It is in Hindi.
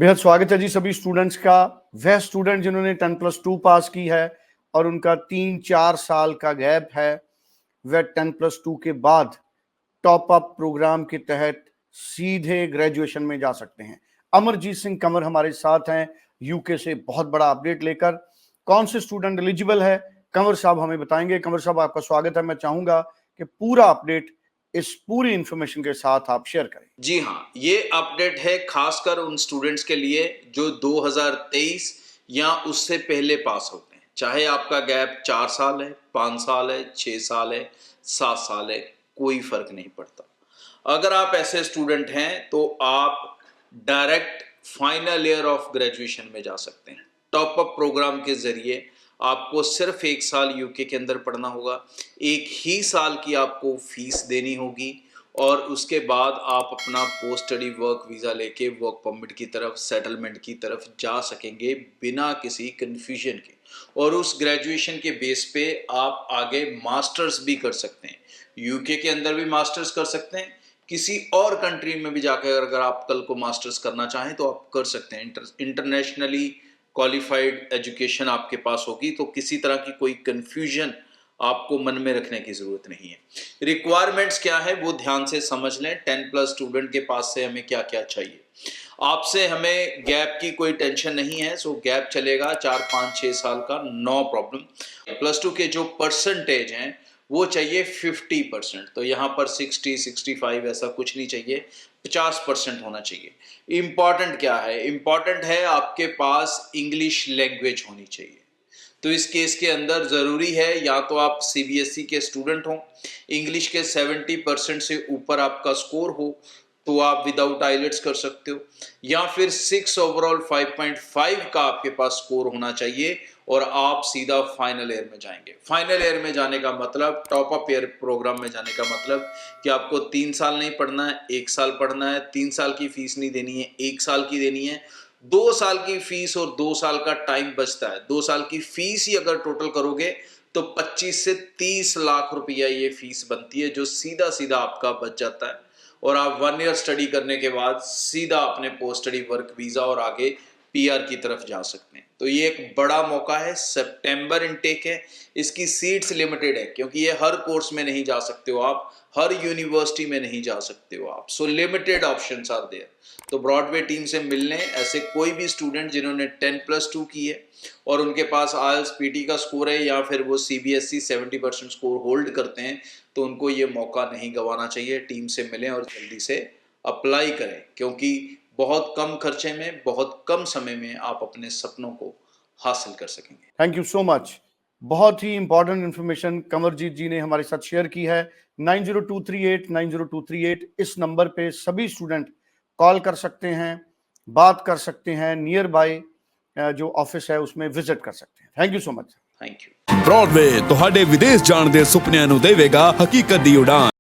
बेहद स्वागत है जी सभी स्टूडेंट्स का। वह स्टूडेंट जिन्होंने 10+2 पास की है और उनका 3-4 साल का गैप है, वह 10+2 के बाद टॉप अप प्रोग्राम के तहत सीधे ग्रेजुएशन में जा सकते हैं। अमरजीत सिंह कंवर हमारे साथ हैं यूके से बहुत बड़ा अपडेट लेकर। कौन से स्टूडेंट एलिजिबल है, कंवर साहब हमें बताएंगे। कंवर साहब, आपका स्वागत है। मैं चाहूंगा कि पूरा अपडेट इस पूरी इंफॉर्मेशन के साथ आप शेयर करें। जी हाँ, ये अपडेट है खासकर उन स्टूडेंट्स के लिए जो 2023 या उससे पहले पास होते हैं। चाहे आपका गैप 4 साल है, 5 साल है, 6 साल है, 7 साल है, कोई फर्क नहीं पड़ता। अगर आप ऐसे स्टूडेंट हैं तो आप direct final year of graduation में जा सकते हैं। टॉप अप प्रोग्राम के जरिए आपको सिर्फ 1 साल यूके के अंदर पढ़ना होगा, 1 ही साल की आपको फीस देनी होगी और उसके बाद आप अपना पोस्ट स्टडी वर्क वीज़ा लेके वर्क परमिट की तरफ, सेटलमेंट की तरफ जा सकेंगे बिना किसी कन्फ्यूजन के। और उस ग्रेजुएशन के बेस पे आप आगे मास्टर्स भी कर सकते हैं। यूके के अंदर भी मास्टर्स कर सकते हैं, किसी और कंट्री में भी जाकर अगर आप कल को मास्टर्स करना चाहें तो आप कर सकते हैं। इंटरनेशनली क्वालिफाइड एजुकेशन आपके पास होगी तो किसी तरह की कोई कन्फ्यूजन आपको मन में रखने की जरूरत नहीं है। रिक्वायरमेंट्स क्या है वो ध्यान से समझ लें। 10+ स्टूडेंट के पास से हमें क्या क्या चाहिए। आपसे हमें गैप की कोई टेंशन नहीं है, सो गैप चलेगा 4, 5, 6 साल का, नो प्रॉब्लम। +2 के जो परसेंटेज हैं वो चाहिए 50%। तो यहाँ पर 60, 65 ऐसा कुछ नहीं चाहिए, 50% होना चाहिए। इंपॉर्टेंट क्या है? इंपॉर्टेंट है आपके पास इंग्लिश लैंग्वेज होनी चाहिए। तो इस केस के अंदर ज़रूरी है या तो आप सीबीएसई के स्टूडेंट हो, इंग्लिश के 70% से ऊपर आपका स्कोर हो तो आप विदाउट आइलेट्स कर सकते हो, या फिर 6 ओवरऑल 5.5 का आपके पास स्कोर होना चाहिए और आप सीधा फाइनल ईयर में जाएंगे। फाइनल ईयर में जाने का मतलब, टॉप अप ईयर प्रोग्राम में जाने का मतलब कि आपको 3 साल नहीं पढ़ना है, 1 साल पढ़ना है। 3 साल की फीस नहीं देनी है, 1 साल की देनी है। 2 साल की फीस और 2 साल का टाइम बचता है। 2 साल की फीस ही अगर टोटल करोगे तो 25 से 30 लाख रुपया ये फीस बनती है, जो सीधा सीधा आपका बच जाता है और आप 1 ईयर स्टडी करने के बाद सीधा अपने पोस्ट स्टडी वर्क वीजा और आगे पीआर की तरफ जा सकते हैं। तो ये एक बड़ा मौका है। सितंबर इनटेक है, इसकी सीट्स लिमिटेड है क्योंकि ये हर कोर्स में नहीं जा सकते हो आप, हर यूनिवर्सिटी में नहीं जा सकते हो आप। So limited options are there. तो ब्रॉडवे टीम से मिलने ऐसे कोई भी स्टूडेंट जिन्होंने 10+2 की है और उनके पास आईएलटीएस पीटी का स्कोर है या फिर वो सीबीएसई 70% स्कोर होल्ड करते हैं, तो उनको ये मौका नहीं गंवाना चाहिए। टीम से मिलें और जल्दी से अप्लाई करें क्योंकि बहुत कम खर्चे में, बहुत कम समय में आप अपने सपनों को हासिल कर सकेंगे। Thank you so much. बहुत ही इंपॉर्टेंट इंफॉर्मेशन कंवरजीत जी ने हमारे साथ शेयर की है। 9023890238 इस नंबर पे सभी स्टूडेंट कॉल कर सकते हैं, बात कर सकते हैं, नियर बाय जो ऑफिस है उसमें विजिट कर सकते हैं। Thank you so much. Thank you. Broadway ਤੁਹਾਡੇ ਵਿਦੇਸ਼ ਜਾਣ ਦੇ ਸੁਪਨਿਆਂ ਨੂੰ ਦੇਵੇਗਾ ਹਕੀਕਤ ਦੀ ਉਡਾਨ।